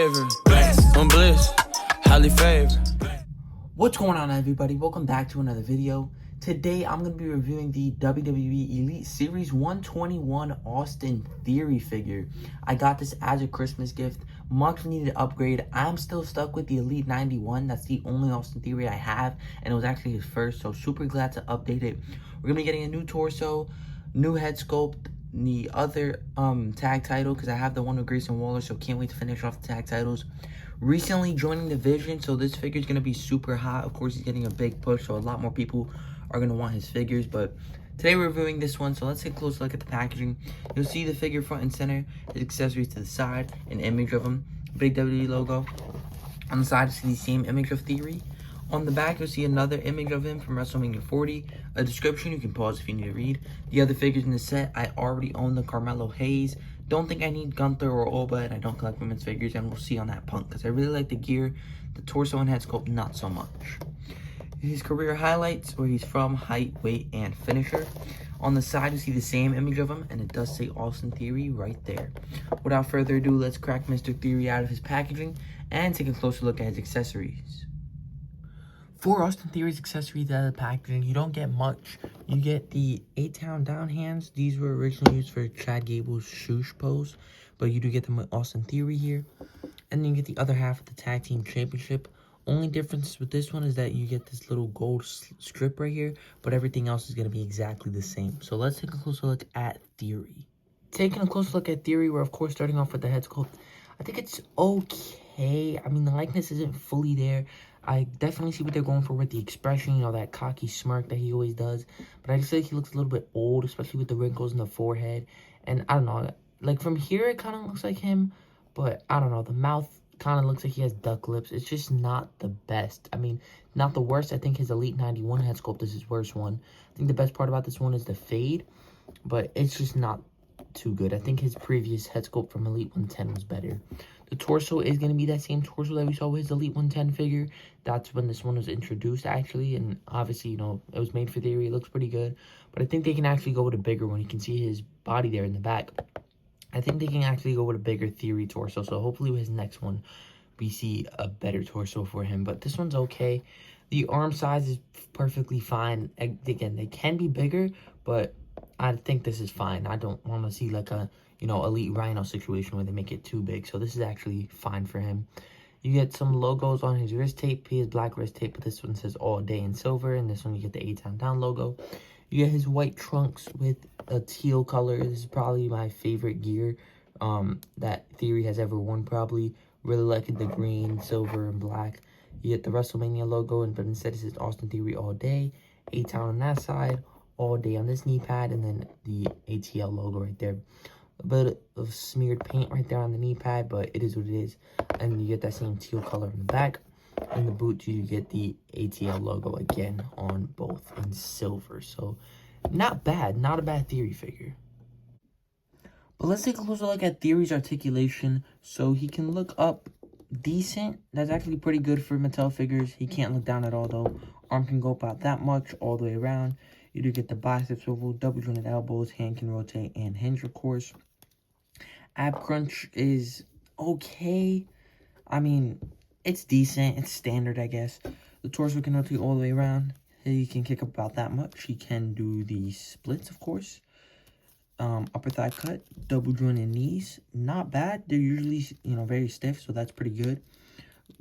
favorite. I'm bliss, highly favored. What's going on, everybody? Welcome back to another video. Today I'm going to be reviewing the WWE Elite Series 121 Austin Theory figure. I got this as a Christmas gift, much needed upgrade. I'm still stuck with the Elite 91. That's the only Austin Theory I have, and it was actually his first, so super glad to update it. We're going to be getting a new torso, new head sculpt, the other tag title, because I have the one with Grayson Waller, so can't wait to finish off the tag titles. Recently joining the Vision, so this figure is going to be super hot. Of course, he's getting a big push, so a lot more people are going to want his figures. But today we're reviewing this one, so let's take a close look at the packaging. You'll see the figure front and center, his accessories to the side, an image of him, big WWE logo. On the side, you see the same image of Theory. On the back, you'll see another image of him from WrestleMania 40, a description. You can pause if you need to read. The other figures in the set, I already own the Carmelo Hayes. Don't think I need Gunther or Oba, and I don't collect women's figures, and we'll see on that Punk, because I really like the gear, the torso and head sculpt, not so much. His career highlights, where he's from, height, weight, and finisher. On the side, you see the same image of him, and it does say Austin Theory right there. Without further ado, let's crack Mr. Theory out of his packaging and take a closer look at his accessories. For Austin Theory's accessories out of the packaging, you don't get much. You get the 8-town down hands. These were originally used for Chad Gable's Shoosh pose, but you do get them with Austin Theory here. And then you get the other half of the Tag Team Championship. Only difference with this one is that you get this little gold strip right here, but everything else is going to be exactly the same. So let's take a closer look at Theory. Taking a closer look at Theory, we're of course starting off with the head sculpt. I think it's okay. I mean, the likeness isn't fully there. I definitely see what they're going for with the expression, you know, that cocky smirk that he always does. But I just feel like he looks a little bit old, especially with the wrinkles in the forehead. And I don't know, like from here it kind of looks like him, but I don't know, the mouth kind of looks like he has duck lips. It's just not the best. I mean, not the worst. I think his Elite 91 head sculpt is his worst one. I think the best part about this one is the fade, but it's just not too good. I think his previous head sculpt from Elite 110 was better. The torso is going to be that same torso that we saw with his Elite 110 figure. That's when this one was introduced, actually. And obviously, you know, it was made for Theory. It looks pretty good. But I think they can actually go with a bigger one. You can see his body there in the back. I think they can actually go with a bigger Theory torso. So hopefully with his next one, we see a better torso for him. But this one's okay. The arm size is perfectly fine. Again, they can be bigger, but I think this is fine. I don't want to see like a, you know, Elite Rhino situation where they make it too big. So this is actually fine for him. You get some logos on his wrist tape. He has black wrist tape, but this one says All Day in silver. And this one you get the 8-town down logo. You get his white trunks with a teal color. This is probably my favorite gear that Theory has ever worn, probably. Really liking the green, silver, and black. You get the WrestleMania logo, but instead it says Austin Theory All Day. 8-town on that side. All Day on this knee pad, and then the ATL logo right there. A bit of smeared paint right there on the knee pad, but it is what it is. And you get that same teal color in the back. In the boot, you get the ATL logo again on both in silver. So, not bad. Not a bad Theory figure. But let's take a closer look at Theory's articulation. So, he can look up decent. That's actually pretty good for Mattel figures. He can't look down at all, though. Arm can go about that much all the way around. You do get the bicep swivel, double jointed elbows, hand can rotate, and hinge, of course. Ab crunch is okay. I mean, it's decent. It's standard, I guess. The torso can rotate all the way around. He can kick up about that much. He can do the splits, of course. Upper thigh cut, double jointed knees. Not bad. They're usually, you know, very stiff, so that's pretty good.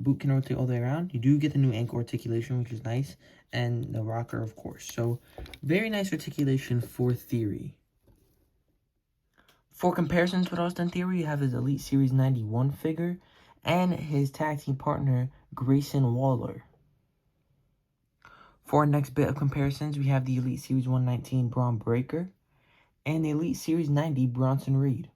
Boot can rotate all the way around. You do get the new ankle articulation, which is nice. And the rocker, of course. So, very nice articulation for Theory. For comparisons with Austin Theory, you have his Elite Series 91 figure and his tag team partner, Grayson Waller. For our next bit of comparisons, we have the Elite Series 119 Braun Breaker and the Elite Series 90 Bronson Reed.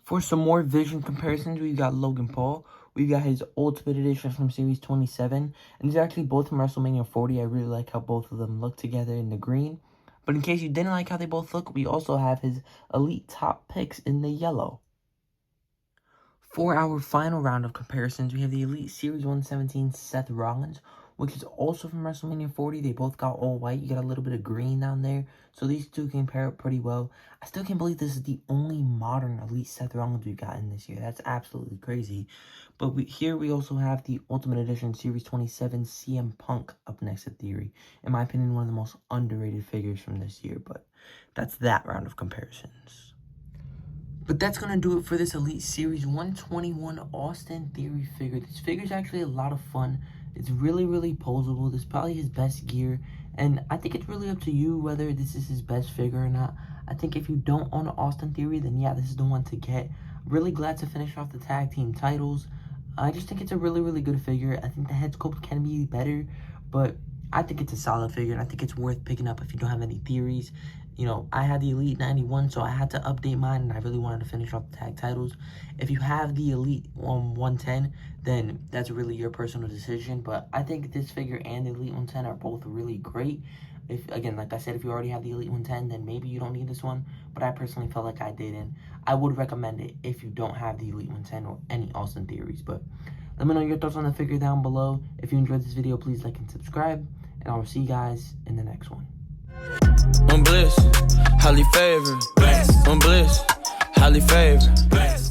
For some more Vision comparisons, we've got Logan Paul. We've got his Ultimate Edition from Series 27. And these are actually both from WrestleMania 40. I really like how both of them look together in the green. But in case you didn't like how they both look, we also have his Elite Top Picks in the yellow. For our final round of comparisons, we have the Elite Series 117 Seth Rollins. which is also from WrestleMania 40. They both got all white. You got a little bit of green down there. So these two can pair up pretty well. I still can't believe this is the only modern Elite Seth Rollins we've gotten this year. That's absolutely crazy. But here we also have the Ultimate Edition Series 27 CM Punk up next at Theory. In my opinion, one of the most underrated figures from this year. But that's that round of comparisons. But that's going to do it for this Elite Series 121 Austin Theory figure. This figure is actually a lot of fun. It's really, really posable. This is probably his best gear. And I think it's really up to you whether this is his best figure or not. I think if you don't own an Austin Theory, then yeah, this is the one to get. Really glad to finish off the tag team titles. I just think it's a really, really good figure. I think the head sculpt can be better, but I think it's a solid figure, and I think it's worth picking up if you don't have any theories. You know, I had the Elite 91, so I had to update mine, and I really wanted to finish off the tag titles. If you have the Elite 110, then that's really your personal decision. But I think this figure and the Elite 110 are both really great. If, again, like I said, if you already have the Elite 110, then maybe you don't need this one. But I personally felt like I didn't. I would recommend it if you don't have the Elite 110 or any Austin Theories. But let me know your thoughts on the figure down below. If you enjoyed this video, please like and subscribe. And I will see you guys in the next one. I'm bliss, highly favored. I'm bliss, highly favored.